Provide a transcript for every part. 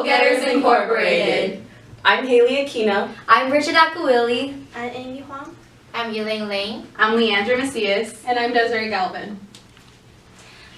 Go-Getters Incorporated. I'm Haley Aquino. I'm Bridget Akawili. I'm Amy Huang. I'm Elaine Lane. I'm Leandra Macias. And I'm Desiree Galvin.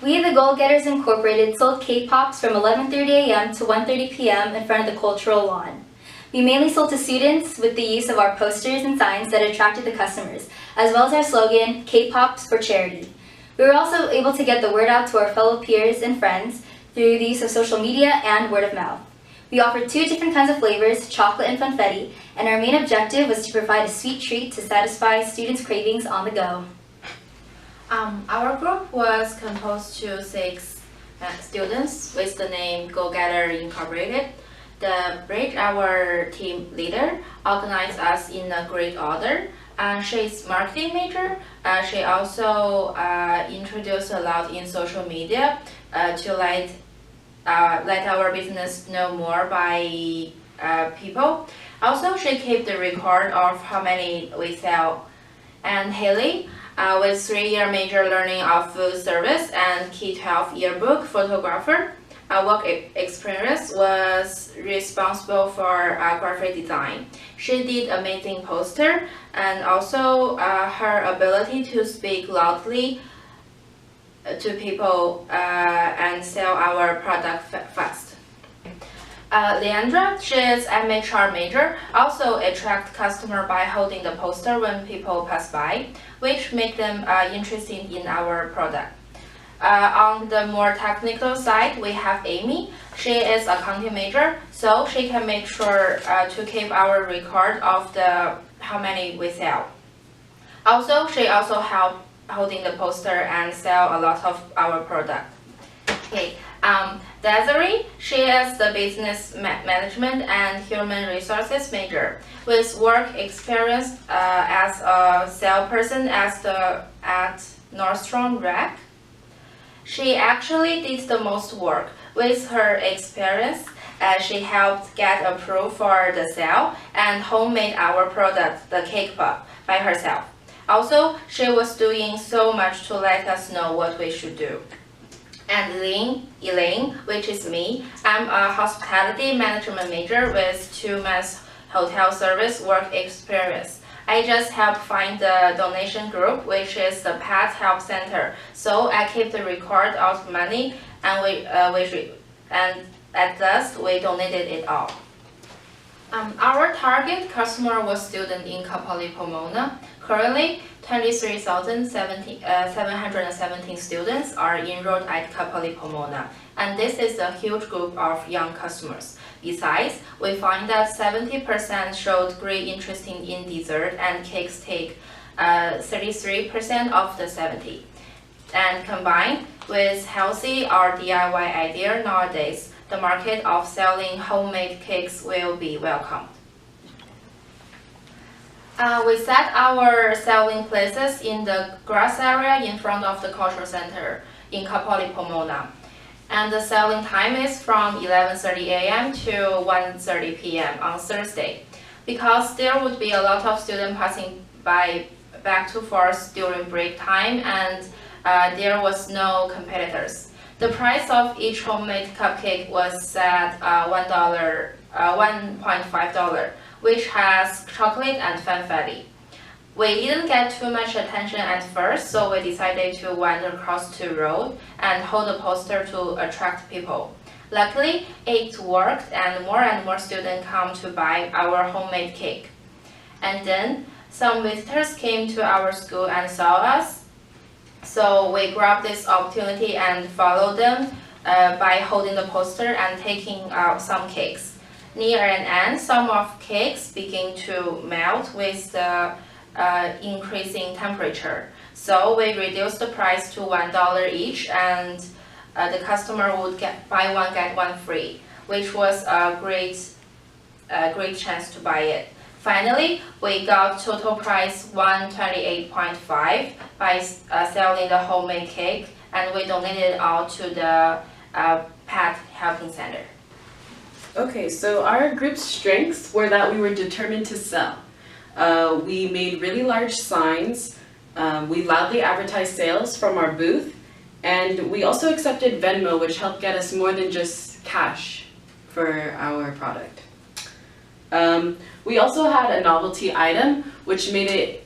We, the Go-Getters Incorporated, sold Cakepops from 11:30 a.m. to 1:30 p.m. in front of the cultural lawn. We mainly sold to students with the use of our posters and signs that attracted the customers, as well as our slogan, Cakepops for Charity. We were also able to get the word out to our fellow peers and friends through the use of social media and word of mouth. We offered 2 different kinds of flavors, chocolate and funfetti, and our main objective was to provide a sweet treat to satisfy students' cravings on the go. Our group was composed to 6 students with the name Go-Getter Incorporated. The Bridge, our team leader, organized us in a great order. She's marketing major. She also introduced a lot in social media to let our business know more by people. Also, she kept the record of how many we sell. And Haley, with 3-year major learning of food service and K-12 yearbook photographer, work experience, was responsible for graphic design. She did amazing poster, and also her ability to speak loudly to people and sell our product fast. Leandra, she is MHR major, also attract customer by holding the poster when people pass by, which make them interested in our product. On the more technical side, we have Amy. She is accounting major, so she can make sure to keep our record of how many we sell. Also, she also help holding the poster and sell a lot of our product. Okay, Desiree, she is the business management and human resources major with work experience as a salesperson at Nordstrom Rack. She actually did the most work. With her experience, she helped get approved for the sale and homemade our product, the Cakepop, by herself. Also, she was doing so much to let us know what we should do. And Elaine, which is me, I'm a hospitality management major with 2 months hotel service work experience. I just help find the donation group, which is the Pet Help Center. So I keep the record of money, and at last we donated it all. Our target customer was student in Cal Poly Pomona. Currently, 23,717 students are enrolled at Cal Poly Pomona, and this is a huge group of young customers. Besides, we find that 70% showed great interest in dessert, and cakes take 33% of the 70. And combined with healthy or DIY idea nowadays, the market of selling homemade cakes will be welcomed. We set our selling places in the grass area in front of the cultural center in Cal Poly Pomona. And the selling time is from 11:30 a.m. to 1:30 p.m. on Thursday, because there would be a lot of students passing by back to forth during break time, and there was no competitors. The price of each homemade cupcake was set $1.5, which has chocolate and funfetti. We didn't get too much attention at first, so we decided to wander across the road and hold a poster to attract people. Luckily, it worked, and more students come to buy our homemade cake. And then some visitors came to our school and saw us, so we grabbed this opportunity and followed them by holding the poster and taking out some cakes. Near an end, some of cakes begin to melt with the increasing temperature. So we reduced the price to $1 each, and the customer would buy one get one free, which was a great chance to buy it. Finally, we got total price $128.5 by selling the homemade cake, and we donated it all to the Pet Helping Center. Okay, so our group's strengths were that we were determined to sell. We made really large signs, we loudly advertised sales from our booth, and we also accepted Venmo, which helped get us more than just cash for our product. We also had a novelty item, which made it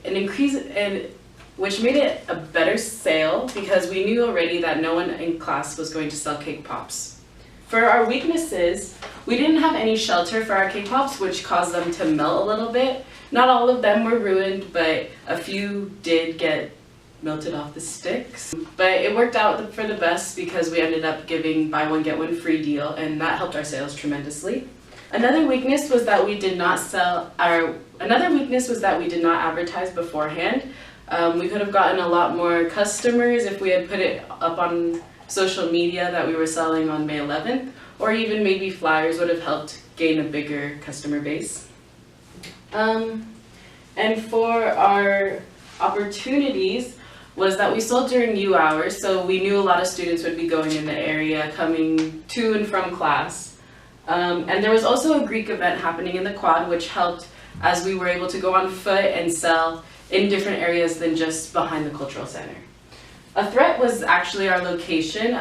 a better sale because we knew already that no one in class was going to sell Cakepops. For our weaknesses, we didn't have any shelter for our Cakepops, which caused them to melt a little bit. Not all of them were ruined, but a few did get melted off the sticks. But it worked out for the best because we ended up giving buy one get one free deal, and that helped our sales tremendously. Another weakness was that we did not advertise beforehand. We could have gotten a lot more customers if we had put it up on social media that we were selling on May 11th, or even maybe flyers would have helped gain a bigger customer base. And for our opportunities was that we sold during U hours, so we knew a lot of students would be going in the area, coming to and from class. And there was also a Greek event happening in the quad, which helped as we were able to go on foot and sell in different areas than just behind the cultural center. A threat was actually our location.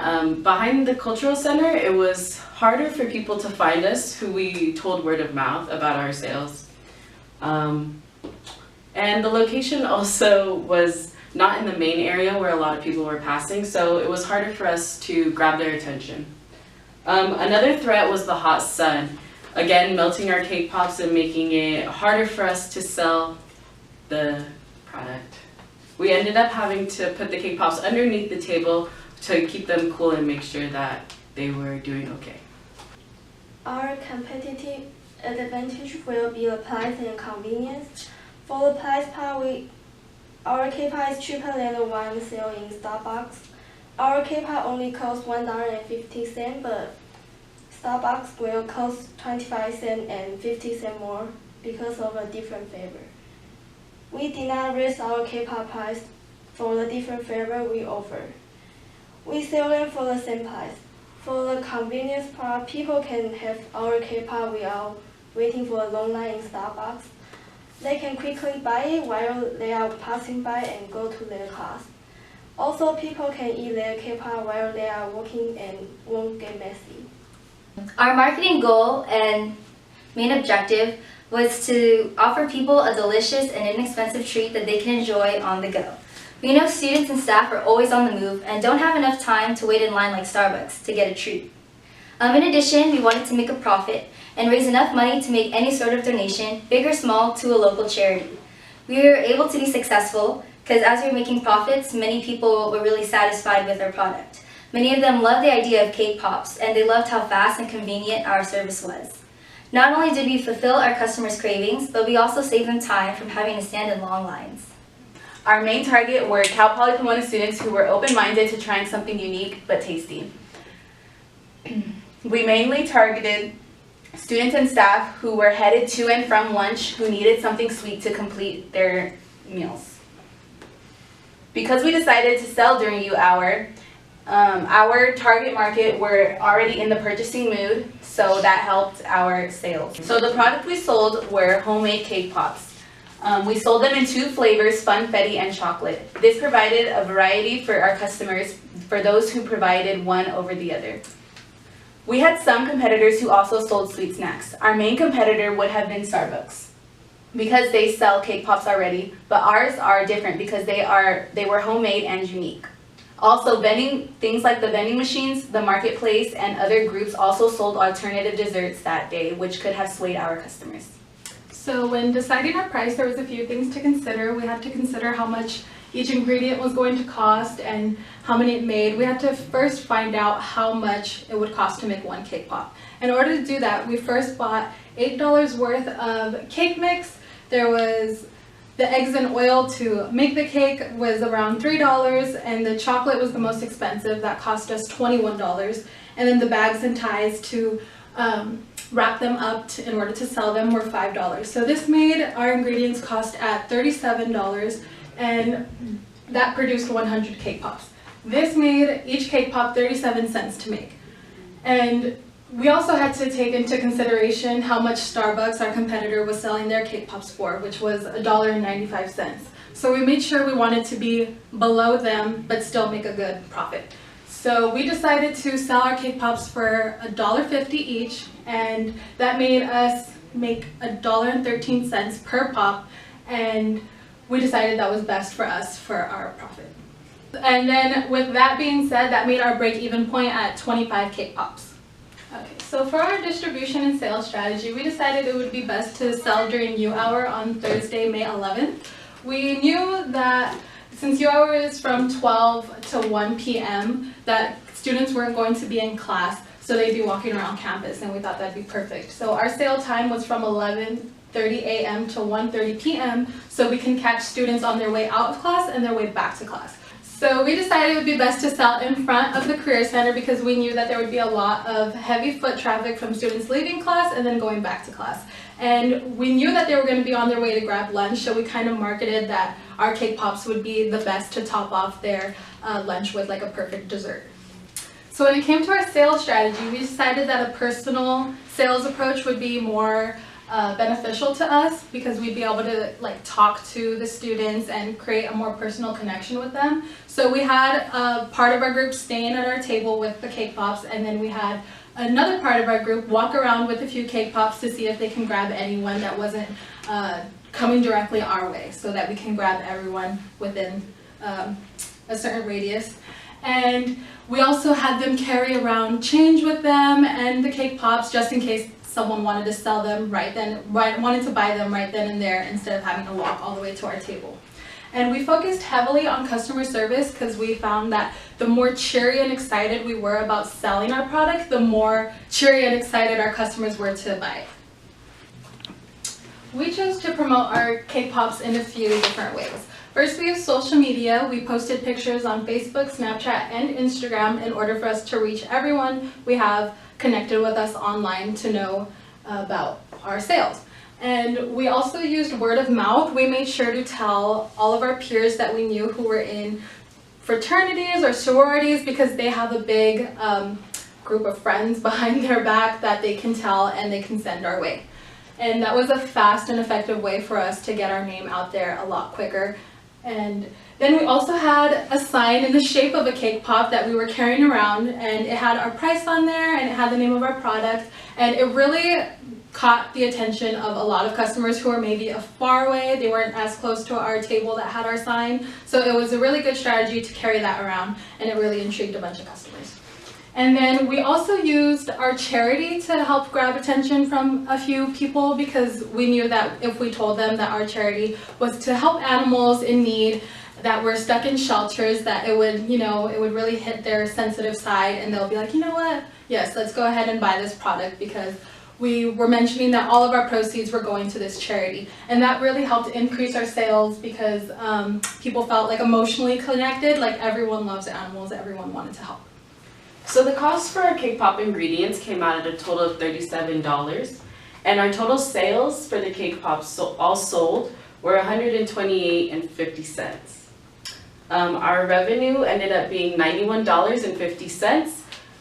Behind the cultural center, it was harder for people to find us who we told word of mouth about our sales. And the location also was not in the main area where a lot of people were passing, so it was harder for us to grab their attention. Another threat was the hot sun. Again, melting our Cakepops and making it harder for us to sell the product. We ended up having to put the Cakepops underneath the table to keep them cool and make sure that they were doing okay. Our competitive advantage will be the price and convenience. For the price part, our K-pop is cheaper than the one sold in Starbucks. Our K-pop only costs $1.50, but Starbucks will cost 25 cents and 50 cents more because of a different flavor. We did not raise our K-pop price for the different flavor we offer. We sell them for the same price. For the convenience part, people can have our K-pop without waiting for a long line in Starbucks. They can quickly buy it while they are passing by and go to their class. Also, people can eat their K-pop while they are walking and won't get messy. Our marketing goal and main objective was to offer people a delicious and inexpensive treat that they can enjoy on the go. We know students and staff are always on the move and don't have enough time to wait in line like Starbucks to get a treat. In addition, we wanted to make a profit and raise enough money to make any sort of donation, big or small, to a local charity. We were able to be successful because as we were making profits, many people were really satisfied with our product. Many of them loved the idea of Cakepops, and they loved how fast and convenient our service was. Not only did we fulfill our customers' cravings, but we also saved them time from having to stand in long lines. Our main target were Cal Poly Pomona students who were open-minded to trying something unique but tasty. We mainly targeted students and staff who were headed to and from lunch who needed something sweet to complete their meals. Because we decided to sell during U hour, our target market were already in the purchasing mood, so that helped our sales. So the product we sold were homemade Cakepops. We sold them in 2 flavors, funfetti and chocolate. This provided a variety for our customers, for those who provided one over the other. We had some competitors who also sold sweet snacks. Our main competitor would have been Starbucks because they sell Cakepops already, but ours are different because they were homemade and unique. Also, things like the vending machines, the marketplace, and other groups also sold alternative desserts that day, which could have swayed our customers. So when deciding our price, there was a few things to consider. We had to consider how much each ingredient was going to cost and how many it made. We had to first find out how much it would cost to make one cake pop. In order to do that, we first bought $8 worth of cake mix. There was the eggs and oil to make the cake was around $3, and the chocolate was the most expensive. That cost us $21. And then the bags and ties to wrap them up in order to sell them were $5. So this made our ingredients cost at $37, and that produced 100 cake pops. This made each cake pop 37 cents to make. And we also had to take into consideration how much Starbucks, our competitor, was selling their cake pops for, which was $1.95. So we made sure we wanted to be below them, but still make a good profit. So we decided to sell our cake pops for $1.50 each, and that made us make $1.13 per pop, and we decided that was best for us for our profit. And then with that being said, that made our break-even point at 25 cake pops. Okay, so for our distribution and sales strategy, we decided it would be best to sell during U hour on Thursday, May 11th. We knew that since U hour is from 12 to 1 p.m., that students weren't going to be in class, so they'd be walking around campus, and we thought that'd be perfect. So our sale time was from 11:30 a.m. to 1:30 p.m., so we can catch students on their way out of class and their way back to class. So we decided it would be best to sell in front of the Career Center because we knew that there would be a lot of heavy foot traffic from students leaving class and then going back to class. And we knew that they were going to be on their way to grab lunch, so we kind of marketed that our cake pops would be the best to top off their lunch with, like a perfect dessert. So when it came to our sales strategy, we decided that a personal sales approach would be more beneficial to us because we'd be able to like talk to the students and create a more personal connection with them. So we had part of our group staying at our table with the cake pops, and then we had another part of our group walk around with a few cake pops to see if they can grab anyone that wasn't coming directly our way, so that we can grab everyone within a certain radius. And we also had them carry around change with them and the cake pops just in case someone wanted to sell them wanted to buy them right then and there instead of having to walk all the way to our table. And we focused heavily on customer service because we found that the more cheery and excited we were about selling our product, the more cheery and excited our customers were to buy it. We chose to promote our cake pops in a few different ways. First, we use social media. We posted pictures on Facebook, Snapchat, and Instagram in order for us to reach everyone we have connected with us online to know about our sales. And we also used word of mouth. We made sure to tell all of our peers that we knew who were in fraternities or sororities because they have a big group of friends behind their back that they can tell and they can send our way. And that was a fast and effective way for us to get our name out there a lot quicker. And then we also had a sign in the shape of a cake pop that we were carrying around, and it had our price on there and it had the name of our product, and it really caught the attention of a lot of customers who were maybe far away. They weren't as close to our table that had our sign, so it was a really good strategy to carry that around, and it really intrigued a bunch of customers. And then we also used our charity to help grab attention from a few people because we knew that if we told them that our charity was to help animals in need that were stuck in shelters, that it would, it would really hit their sensitive side, and they'll be like, you know what, yes, let's go ahead and buy this product because we were mentioning that all of our proceeds were going to this charity. And that really helped increase our sales because people felt like emotionally connected, like everyone loves animals, everyone wanted to help. So the cost for our cake pop ingredients came out at a total of $37, and our total sales for the cake pops all sold were $128.50. Our revenue ended up being $91.50,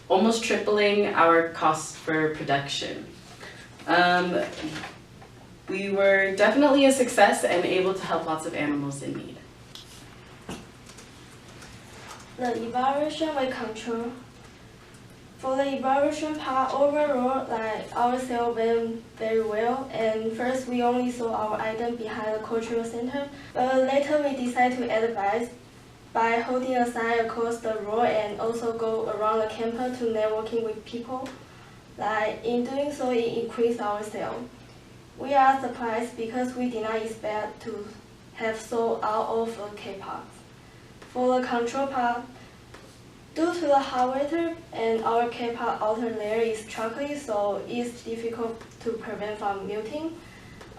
almost tripling our cost for production. We were definitely a success and able to help lots of animals in need. The evaluation we control. For the evaluation part, overall, our sale went very well. And first, we only saw our item behind the cultural center. But later, we decided to advise by holding a sign across the road and also go around the campus to networking with people. In doing so, it increased our sale. We are surprised because we did not expect to have sold out of the K-pops. For the control part, due to the hot weather and our K-pop outer layer is chalky, so it's difficult to prevent from melting.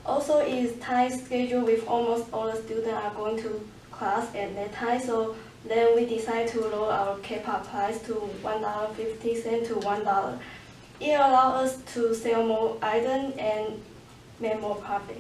Also, it's tight schedule with almost all the students are going to class at that time, so then we decided to lower our K-pop price to $1.50 to $1. It allows us to sell more items and make more profit.